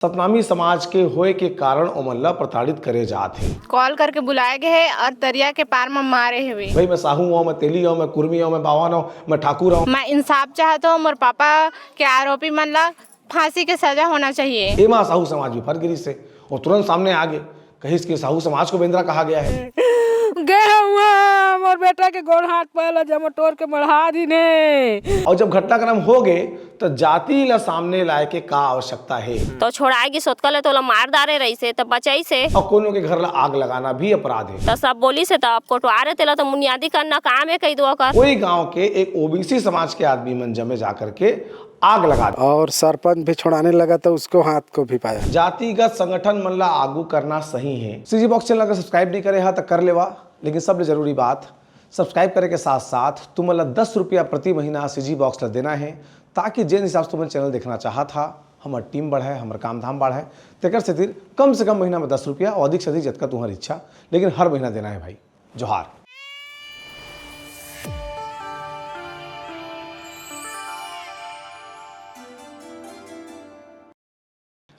सतनामी समाज के होए के कारण ओमन ला प्रताड़ित करे जात हे। कॉल करके बुलाए गए है और दरिया के पार में मारे हुए। भाई मैं साहू हूँ, मैं तेली हूँ, मैं कुर्मी हूँ, मैं बावन हूँ, मैं ठाकुर हूँ। मैं इंसाफ चाहता हूँ। मोर पापा के आरोपी मन ला फांसी के सजा होना चाहिए। एमा साहू समाज भी फर गिरी से और तुरंत सामने आ गए कहीं इसके साहू समाज को बेंद्रा कहा गया है। गए हुआ मोर बेटा के गोड़ हाथ पहला जमा तोड़ के बढ़ा दी ने। और जब घटनाक्रम हो गए तो जाति ला सामने लाए के का आवश्यकता है। तो छोड़ाएगी सोतका ले तो मार दारे रही से तो बचाई से और कोनो के घर ला आग लगाना भी अपराध है। तो सब बोली से तो आप कोटवारे तेला तो मुनियादी करना काम है कई दो कर। कोई गांव के एक ओबीसी समाज के आदमी मन जमे जाकर के आग लगा दी और सरपंच भी छुड़ाने लगा तो उसको हाथ को भी पाया। जातिगत संगठन मन ला आगू करना सही है। सीजी बॉक्स चैनल अगर सब्सक्राइब नहीं करे हा तो कर लेवा, लेकिन सबसे जरूरी बात सब्सक्राइब करे के साथ साथ तुम ला 10 रुपया प्रति महीना सीजी बॉक्स ला देना है, ताकि जिन हिसाब से तुम चैनल देखना चाहा था हमार टीम बढ़े, हमार काम धाम बढ़े। तेकर से कम से कम महीना में 10 रुपया और अधिक से अधिक जतका तुम्हारी इच्छा, लेकिन हर महीना देना है भाई। जोहार।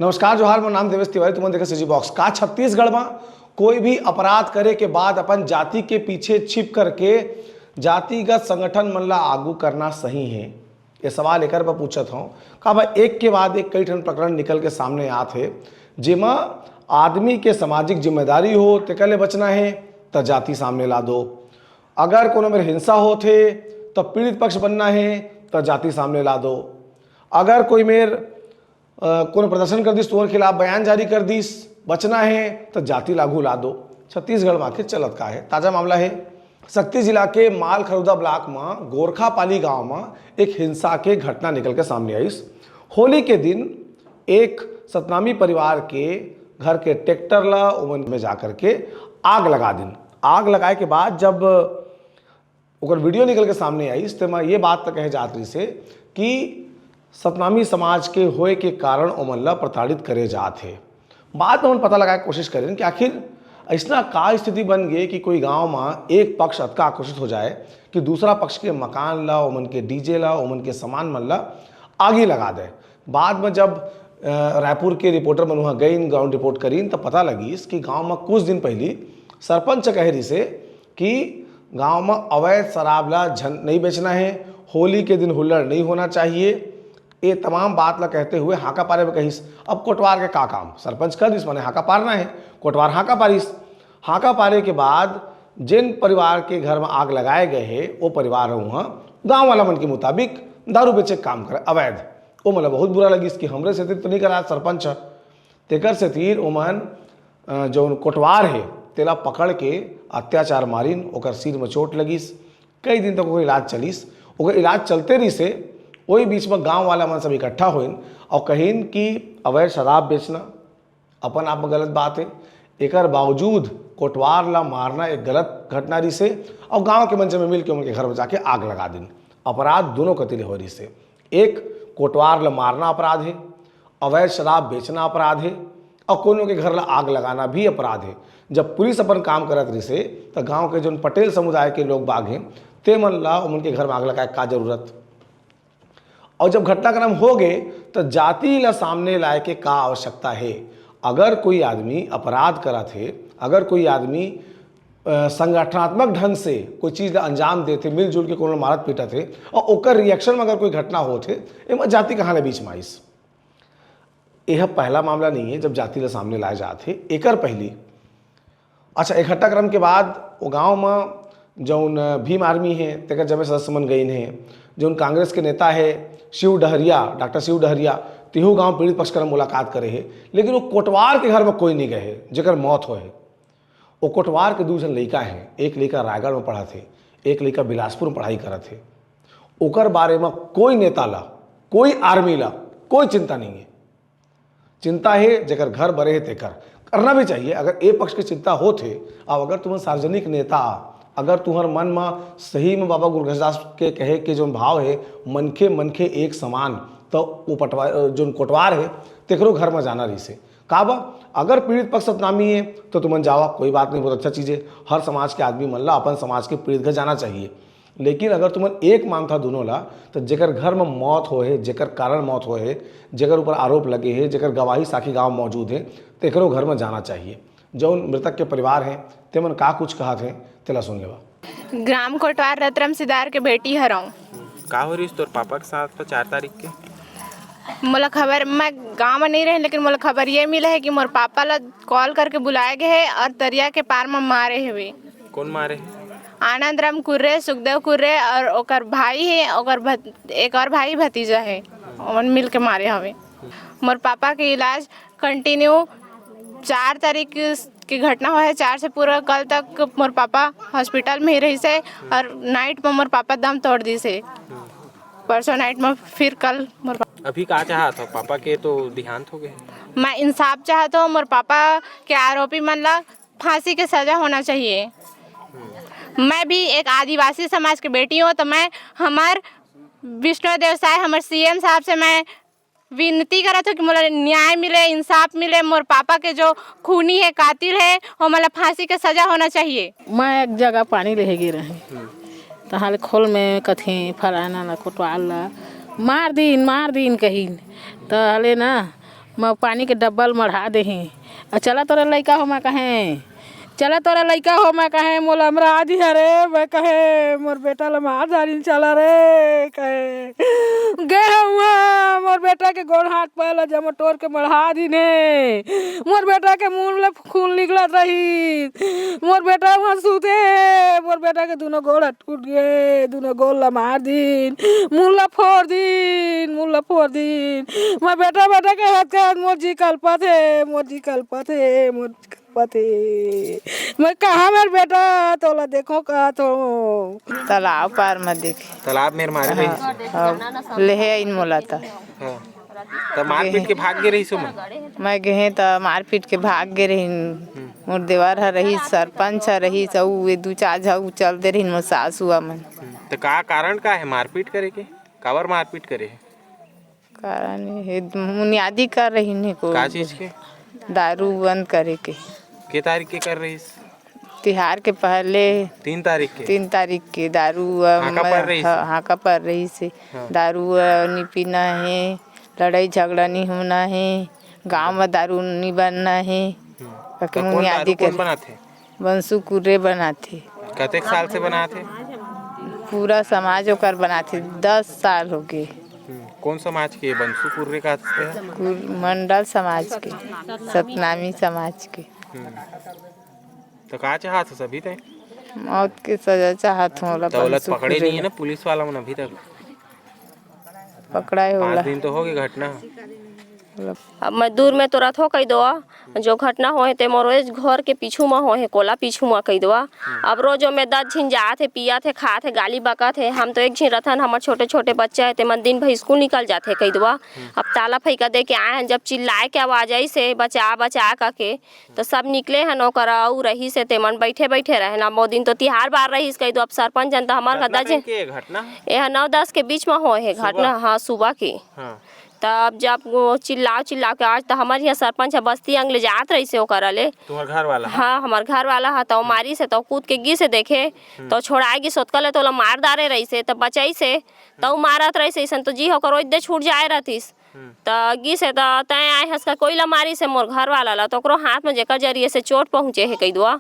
नमस्कार, जोहार। मेरा नाम देवेश तिवारी। तुम देखा सीजी बॉक्स का। छत्तीसगढ़ में कोई भी अपराध करे के बाद अपन जाति के पीछे छिप करके जातिगत संगठन मन ला आगू करना सही है, ये सवाल एक पर पूछत हूँ। का भाई एक के बाद एक कई ठन प्रकरण निकल के सामने आते जिमा आदमी के सामाजिक जिम्मेदारी हो तेकर ले बचना है तो जाति सामने ला दो। अगर कोनो मेरे हिंसा होते तो पीड़ित पक्ष बनना है तो जाति सामने ला दो। अगर कोई मेर कोनो प्रदर्शन कर दिस तुम्हारे खिलाफ बयान जारी कर दिस बचना है तो जाति लागू ला दो। छत्तीसगढ़ में आखिर चलत का है ताजा मामला है। शक्ति जिला के मालखरौदा ब्लॉक में गोरखापाली गांव में एक हिंसा के घटना निकल के सामने आई। होली के दिन एक सतनामी परिवार के घर के ट्रैक्टर ला उमन में जाकर के आग लगा दिन। आग लगाए के बाद जब ओकर वीडियो निकल के सामने आई तो मैं ये बात कहे जात रही से कि सतनामी समाज के होए के कारण ओमन ला प्रताड़ित करे जात है। बाद में हम पता लगाए कोशिश करें कि आखिर ऐसा का स्थिति बन गई कि कोई गांव में एक पक्ष अतका आकर्षित हो जाए कि दूसरा पक्ष के मकान ला, ओमन के डीजे ला, ओमन के सामान मन ला आगे लगा दे। बाद में जब रायपुर के रिपोर्टर मन वहाँ गई, ग्राउंड रिपोर्ट करी तो पता लगी कि गाँव में कुछ दिन पहले सरपंच कह रही से कि गाँव में अवैध शराब ला नहीं बेचना है, होली के दिन हुल्लड़ नहीं होना चाहिए, ये तमाम बात ला कहते हुए हाका पारे में कहीस। अब कोटवार के का काम सरपंच कर दिस, माने हाका पारना है, कोटवार हाका पारिस। हाका पारे के बाद जिन परिवार के घर में आग लगाए गए हैं वो परिवार वहाँ गांव वाला मन के मुताबिक दारू बेचे काम करे अवैध। वो मतलब बहुत बुरा लगी कि हमरे से तो नहीं करा सरपंच। तेकर से तीर उमन जो कोटवार है तेला पकड़ के अत्याचार मारिन, ओकर सिर में चोट लगिस। कई दिन तक ओकर इलाज चलिस। ओकर इलाज चलते रही से वही बीच में गांव वाला मन सब इकट्ठा होइन और कहीन कि अवैध शराब बेचना अपन आप में गलत बात है। एक बावजूद कोटवार ला मारना एक गलत घटना रही से और गांव के मंच में मिल के उनके घर में जाके आग लगा दिन। अपराध दोनों कतिले हो रही से, एक कोटवार ला मारना अपराध है, अवैध शराब बेचना अपराध है और कोनो के घर ला आग लगाना भी अपराध है। जब पुलिस अपन काम करत रही से तो गाँव के जो पटेल समुदाय के लोग बाग हैं ते मन ला उनके घर में आग लगाए का जरूरत। और जब घटनाक्रम हो गए तो जाति ला सामने लाए के का आवश्यकता है। अगर कोई आदमी अपराध करा थे, अगर कोई आदमी संगठनात्मक ढंग से कोई चीज़ अंजाम देते, मिलजुल के कोनो मारत पीटा थे और ओकर रिएक्शन में अगर कोई घटना होते एम जाति कहाँ बीच में आइस। यह पहला मामला नहीं है जब जाति ला सामने लाए जाते। एकर पहली अच्छा एक घटनाक्रम के बाद वो गाँव में जौन भीम आर्मी है तेकर जब सदस्य मन गई हैं, जो कांग्रेस के नेता है शिव डहरिया, डॉक्टर शिव डहरिया तिहू गांव पीड़ित पक्ष कर मुलाकात करे है, लेकिन वो कोटवार के घर में कोई नहीं गए जेकर मौत हो है। वो कोटवार के 2 जन लड़का हैं, एक लड़का रायगढ़ में पढ़ा थे, एक लड़का बिलासपुर में पढ़ाई करा थे। ओकर बारे में कोई नेता ला, कोई आर्मी ला कोई चिंता नहीं है। चिंता है जेकर घर बरे है तेकर करना भी चाहिए। अगर ए पक्ष की चिंता हो थे और अगर तुम सार्वजनिक नेता, अगर तुम्हार मन में सही में बाबा गुरघसदास के कहे के जो भाव है मनखे एक समान, तो वो पटवा जो कोटवार है तेकरो घर में जाना रही से का बा। अगर पीड़ित पक्ष सतनामी है तो तुमन जावा, कोई बात नहीं, बहुत अच्छा चीज़ है। हर समाज के आदमी मन ला अपन समाज के पीड़ित घर जाना चाहिए। लेकिन अगर तुमन एक मांग था दोनों ला तो जेकर घर में मौत हो है, जेकर कारण मौत हो है, जेकर ऊपर आरोप लगे है, जेकर गवाही साखी गांव मौजूद है, तो एकरो घर में जाना चाहिए। जो मृतक के परिवार हैं तेमन का कुछ कहा थे तेला सुन लेवा। ग्राम कोटवार रतरम सिदार के बेटी हराऊँ। का हो रही तोर पापा के साथ तो 4 तारीख के? मोला खबर, मैं गांव में नहीं रहे लेकिन मोला खबर ये मिला है कि मोर पापा ला कॉल करके बुलाए गए है और दरिया के पार में मारे हुए। कौन मारे? आनंद राम कुर्रे, सुखदेव कुर्रे और ओकर भाई है, एक और भाई भतीजा है, उन मिल के मारे हवे। मोर पापा के इलाज कंटिन्यू 4 तारीख की घटना हुआ है, 4 से पूरा कल तक मोर पापा हॉस्पिटल में ही रही से और नाइट में मोर पापा दम तोड़ दी से। परसों नाइट में फिर कल मोर अभी का चाहत हो? पापा के तो देहांत हो गए। मैं इंसाफ चाहता हूँ। मोर पापा के आरोपी मन ला फांसी के सजा होना चाहिए। मैं भी एक आदिवासी समाज की बेटी हूँ, तो मैं हमार विष्णु देव साय हमारे सीएम साहब से मैं विनती करत हूँ कि मुझे न्याय मिले, इंसाफ मिले। मोर पापा के जो खूनी है, कातिल है, वो मतलब फांसी के सजा होना चाहिए। मैं एक जगह पानी ले गिर रही तो हाल खोल में कथी फलाना ला कोटवाल ला मार दीन कहीं तो हाले ना मैं पानी के डब्बल मढ़ा दही। चला तोरा लड़का हो मैं कहें, चला तोरा लड़का हो मैं कहें, मोला हमरा आदि हरे मैं कहे मोर बेटा ला मार डाली चला रे कहे गे हुआ मोर बेटा के गोड़ हाथ पैला जमा तोड़ के मढ़ा दीने। मोर बेटा के मुंह में खून निकलत रही, मोर बेटा वहाँ सूते, मोर बेटा के दोनों गोड़ टूट गए, दोनों गोड़ ला मार दीन, मुँह ला फोड़ दीन। मोर बेटा के हाथ के हाथ मोर जी कल्पत है, मैं कहा मेरे बेटा तोला देखो कहा तो तालाब पार में देखे। तालाब में मारे रही ले इन मोला था तो मारपीट के भाग गए रही सो मैं गए तो मारपीट के भाग गए रही। मोर देवर रही, सरपंच रही, सब वे 2-4 झग चल दे रही मोर सासू मन। तो का कारण का है मारपीट करे के? काबर मारपीट करे है? कारण है बुनियादी कर रही ने को का चीज के? दारू बंद करे के तारीख के कर रही? तिहार के पहले 3 तारीख के। 3 तारीख के दारू हाका पर रही से दारू नहीं पीना है, लड़ाई झगड़ा नहीं होना है, गांव में दारू नहीं बनना है। बुनियादी कर बनाते बंसू कुर्रे बनाते। कतेक साल से बनाते? पूरा समाज ओकर बनाते 10 साल हो गए। कौन समाज के? बंसू कुर्रे का मंडल समाज के, सतनामी समाज के। तो का चाहत हो सभी तय? मौत के सजा चाहत होला। दौलत पकड़े नहीं है ना पुलिस वाला मन अभी तक? पकड़ा होला 5 दिन तो हो गए घटना। अब मैं दूर में तोरा थो कही दो जो घटना हो ते मोरोज घर के पीछू में हो है, कोला पीछू में कही दो। अब रोज में 10 झिन जात है, पियात है, खात है, गाली बकत है। हम तो एक झिन रथन, हमारे छोटे छोटे बच्चे है ते मन दिन भर स्कूल निकल जाते है कही दो। अब ताला फैका दे के आए हैं, जब चिल्लाए के आवाज आई से बचा के तो सब निकले हैं नौकर रही से ते मन बैठे रहे ना। वो दिन तो तिहार बार रही कही दो। अब सरपंच जनता हमारे घटना यह 9-10 के बीच में हो है घटना। हाँ सुबह की। तब जब वो चिल्ला के आज तो हमारे यहाँ सरपंच है बस्ती अंग ले जात रही से ओकर ले। तुम्हार घर वाला? हाँ हमार घर वाला है। तो मारी से तो कूद के गी से देखे तो छोड़ाएगी सोतकले तो मार डारे रही से तब बचाई से तो मारत रही से तो जी होकर दे छूट जाए रहतीस तो गी से तो तय आए हंस का कोई ला मारी से मोर घर वाला ला तो हाथ में जेकर जरिए से चोट पहुँचे है कई दुआ।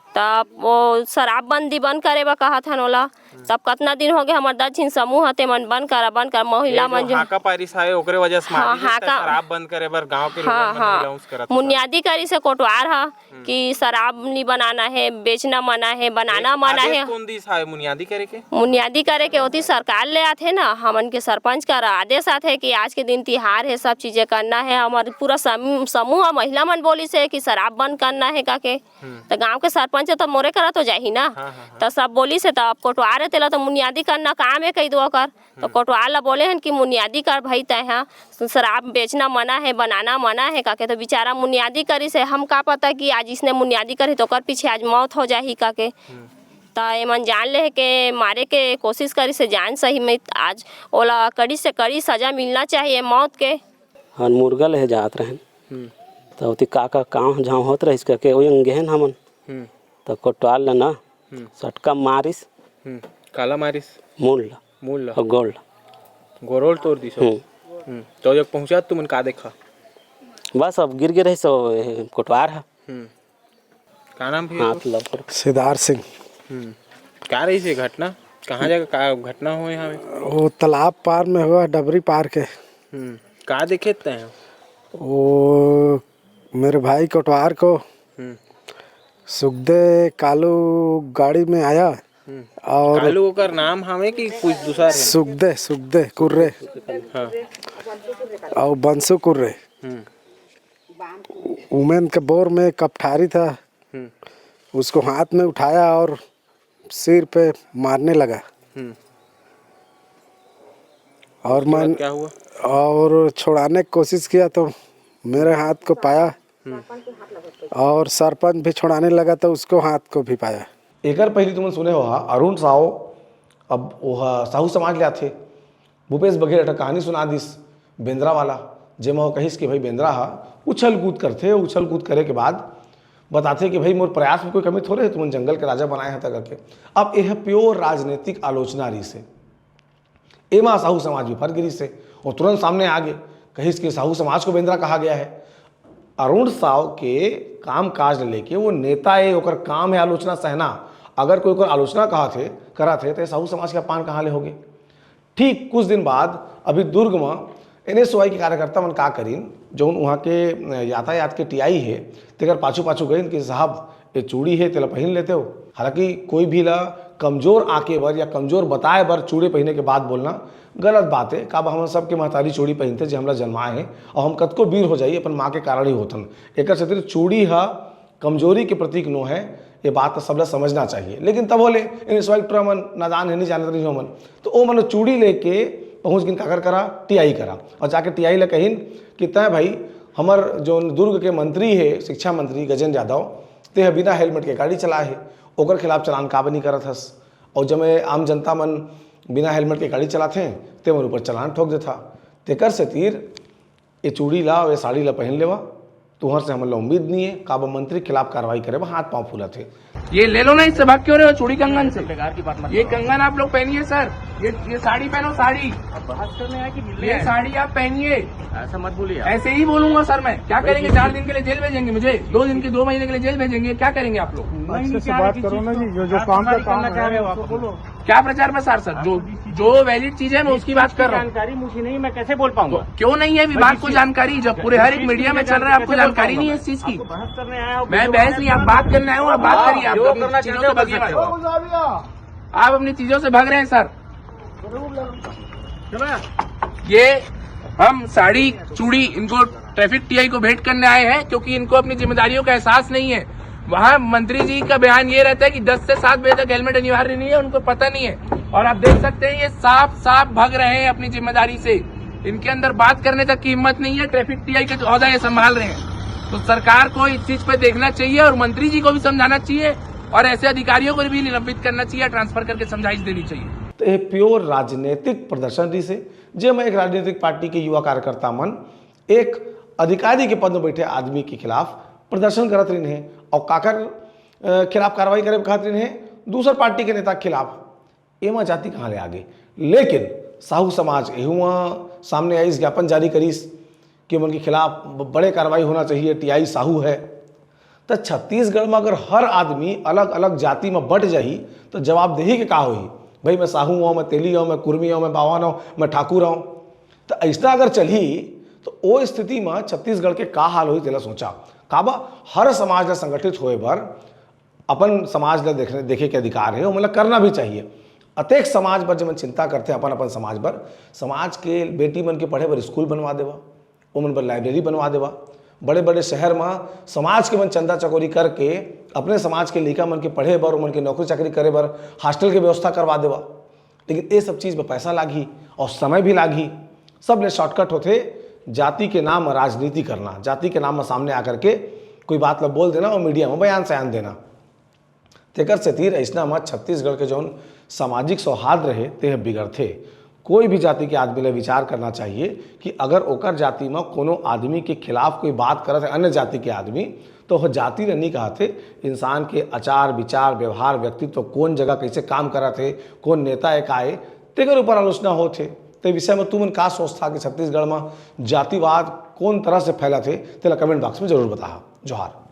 तब वो शराबबंदी बंद करे बा कहा था नोला। तब कितना दिन हो गए हमारे 10 झिन समूह हते मन बंद कर महिला मन जो हाका पारिस है ओकरे वजह से मारी शराब बंद करे बर गांव के लोग अनाउंस करत। बुनियादी करी से कोटवार है कि शराब नहीं बनाना है, बेचना मना है, बनाना मना है। कौन दिस है बुनियादी करे के होती सरकार ले आते ना हमन के सरपंच का आदेश आते कि आज के दिन तिहार है, सब चीजें करना है। हमारे पूरा समूह महिला मन बोली से कि शराब बंद करना है काके तो गाँव के सरपंच तो मोरे करा तो जाही ना। तो सब बोली से तब कोटवार तेला तो मुनियादी करना काम है कही दो कर तो कोटवार ला बोले हैं कि मुनियादी कर भाई तय है शराब बेचना मना है, बनाना मना है काके। तो बेचारा मुनियादी करी से हम का पता कि आज इसने मुनियादी करी तो कर पीछे आज मौत हो जाही काके। तो एमन जान ले के मारे के कोशिश करी से जान सही में आज ओला कड़ी से कड़ी सजा मिलना चाहिए मौत के। हन मुर्गा ले जात रहन तो उती काका काम झाव होत रहिस के ओय गेहन हमन तो कोटवाल ना सटका मारिस काला मारिस मूल मूल और गोल्ड गोरोल तोड़ दी सो तो जब पहुंचा तुमन का देखा बस अब गिर रही सो कोटवार है का नाम भी हाथ लग सिद्धार्थ सिंह। क्या रही से घटना कहाँ जगह का घटना हुआ यहाँ में वो तालाब पार में हुआ, डबरी पार के। का देखे हैं वो मेरे भाई कोटवार को सुखदे कालू गाड़ी में आया और कालू का नाम हमें कि कुछ दूसरा सुखदे सुखदे कुर्रे हाँ और बंसु कुर्रे उमेन के बोर में कपठारी था, उसको हाथ में उठाया और सिर पे मारने लगा। और मैं क्या हुआ और छुड़ाने की कोशिश किया तो मेरे हाथ को पाया और सरपंच भी छुड़ाने लगा तो उसको हाथ को भी पाया। एकर पहले तुमने सुने हो अरुण साहू अब वह साहू समाज लिया थे भूपेश बघेल कहानी सुना दिस बेंद्रा वाला जेमा वो कहिस कि भाई बेंद्रा हा उछल कूद करते उछल कूद करे के बाद बताते कि भाई मोर प्रयास में कोई कमी थोड़े है तुमने जंगल के राजा बनाए हैं करके। अब यह प्योर राजनीतिक आलोचना रही से एमा साहू समाज भी फर गिरी से और तुरंत सामने आ गए कहिस कि साहू समाज को बेंद्रा कहा गया है। अरुण साव के काम काज लेके वो नेता है ओकर काम है आलोचना सहना, अगर कोई ओकर आलोचना करा थे तो साहू समाज के अपमान कहाँ ले होगे। ठीक कुछ दिन बाद अभी दुर्ग में NSY के कार्यकर्ता मन का करीन जो वहाँ के यातायात के TI है तेकर पाछू पाछू गए कि साहब ये चूड़ी है तेला पहन लेते हो। हालांकि कोई भी ला कमजोर आके बर या कमजोर बताए बर चूड़ी पहने के बाद बोलना गलत बात है। का हम सबके महतारी चूड़ी पहनते जो हमला जन्माए हैं और हम कतको वीर हो जाइए अपन माँ के कारण ही होतन। एक चूड़ी है कमजोरी के प्रतीक नो है, ये बात तो सबला समझना चाहिए। लेकिन तब बोले इंस्पेक्टर मन नादान है नहीं जानते नहीं मन तो वो मन चूड़ी लेके पहुँच गिन काकर करा TI करा और जाके TI ले कहिन कि तय भाई हमर जो दुर्ग के मंत्री है शिक्षा मंत्री गजेंद्र यादव ते बिना हेलमेट के गाड़ी चला है ओकर खिलाफ चलान का नहीं करत हस और जब आम जनता मन बिना हेलमेट के गाड़ी चलाते ते मन ऊपर चलान ठोक देता तेकर से तीर ये चूड़ी ला और ये साड़ी ला पहन लेवा तुहर से हमला उम्मीद नहीं है का मंत्री के खिलाफ कार्रवाई करे हाथ पाँव फूला थे। ये ले लो ना, इससे भाग क्यों रहे हो चूड़ी कंगन से? ये कंगन आप लोग पहनिए सर, ये साड़ी पहनो, साड़ी बहस करने आया कि ये साड़ी आप पहनिए। ऐसा मत बोलिए। ऐसे ही बोलूंगा सर मैं। क्या करेंगे? 4 दिन के लिए जेल भेजेंगे मुझे, 2 महीने के लिए जेल भेजेंगे, क्या करेंगे आप लोग? बात करो ना जी, जो काम करना चाह रहे हो आप बोलो। क्या प्रचार प्रसार सर? जो वैलिड चीज है मैं उसकी बात कर रहा हूँ। जानकारी मुझे नहीं, मैं कैसे बोल पाऊंगा? क्यों नहीं है विभाग को जानकारी? जब पूरे हर एक मीडिया में चल रहा है, आपको जानकारी नहीं है इस चीज की? बहस करने आया हूँ। मैं बहस नहीं, आप बात करने आए हो, आप बात करिए। आप अपनी चीजों से भागिए, आप अपनी चीजों से भाग रहे हैं सर। ये हम साड़ी चूड़ी इनको ट्रैफिक TI को भेंट करने आए हैं क्योंकि इनको अपनी जिम्मेदारियों का एहसास नहीं है। वहाँ मंत्री जी का बयान ये रहता है कि 10 से 7 बजे तक हेलमेट अनिवार्य नहीं है, उनको पता नहीं है। और आप देख सकते हैं ये साफ भाग रहे हैं अपनी जिम्मेदारी से। इनके अंदर बात करने तक की हिम्मत नहीं है। ट्रैफिक TI के ओहदा ये संभाल रहे हैं, तो सरकार को इस चीज पे देखना चाहिए और मंत्री जी को भी समझाना चाहिए और ऐसे अधिकारियों को भी निलंबित करना चाहिए, ट्रांसफर करके समझाइश देनी चाहिए। तो ये प्योर राजनीतिक प्रदर्शन रही से जब एक राजनीतिक पार्टी के युवा कार्यकर्ता मन एक अधिकारी के पद में बैठे आदमी के खिलाफ प्रदर्शन करत रही है और काकर खिलाफ कार्रवाई करे कहत रही है दूसर पार्टी के नेता के खिलाफ। एमा जाति कहाँ ले आगे। लेकिन साहू समाज एहुआ सामने आई ज्ञापन जारी करीस कि उनके खिलाफ बड़े कार्रवाई होना चाहिए, TI साहू है। तो छत्तीसगढ़ में अगर हर आदमी अलग अलग जाति में बट जाही तो जवाबदेही के का होई? भाई मैं साहू हूँ, मैं तेली हूँ, मैं कुर्मी हूँ, मैं बावन हूँ, मैं ठाकुर हूँ। तो ऐसा अगर चली तो वो स्थिति में छत्तीसगढ़ के का हाल हुई तेला सोचा। काबा हर समाज ला संगठित होए बर अपन समाज ला देखे के अधिकार है, मतलब करना भी चाहिए। अतेक समाज पर जब चिंता करते हैं अपन समाज पर, समाज के बेटी मन के पढ़े बर स्कूल बनवा देवा, वो मन पर लाइब्रेरी बनवा देवा। बड़े बड़े शहर में समाज के मन चंदा चकोरी करके अपने समाज के लड़का मन के पढ़े बर, उमन के नौकरी चाकरी करे बर हॉस्टल के व्यवस्था करवा देवा। लेकिन ये सब चीज़ में पैसा लागी और समय भी लागी। सब ले शॉर्टकट होते जाति के नाम राजनीति करना, जाति के नाम में सामने आकर के कोई बात ला बोल देना और मीडिया में बयान सयान देना। तेकर से तीर ऐसा में छत्तीसगढ़ के जौन सामाजिक सौहार्द रहे ते बिगड़ते। कोई भी जाति के आदमी ने विचार करना चाहिए कि अगर ओकर जाति में कोनो आदमी के खिलाफ कोई बात करत है अन्य जाति के आदमी, तो वह जाति ने नहीं कहा थे, इंसान के आचार विचार व्यवहार व्यक्तित्व कौन जगह कैसे काम करा थे, कौन नेता एक आए तेकर ऊपर आलोचना होते। तो विषय में तुमन का सोचता कि छत्तीसगढ़ में जातिवाद कौन तरह से फैला थे, तेला कमेंट बॉक्स में जरूर बता। जोहार।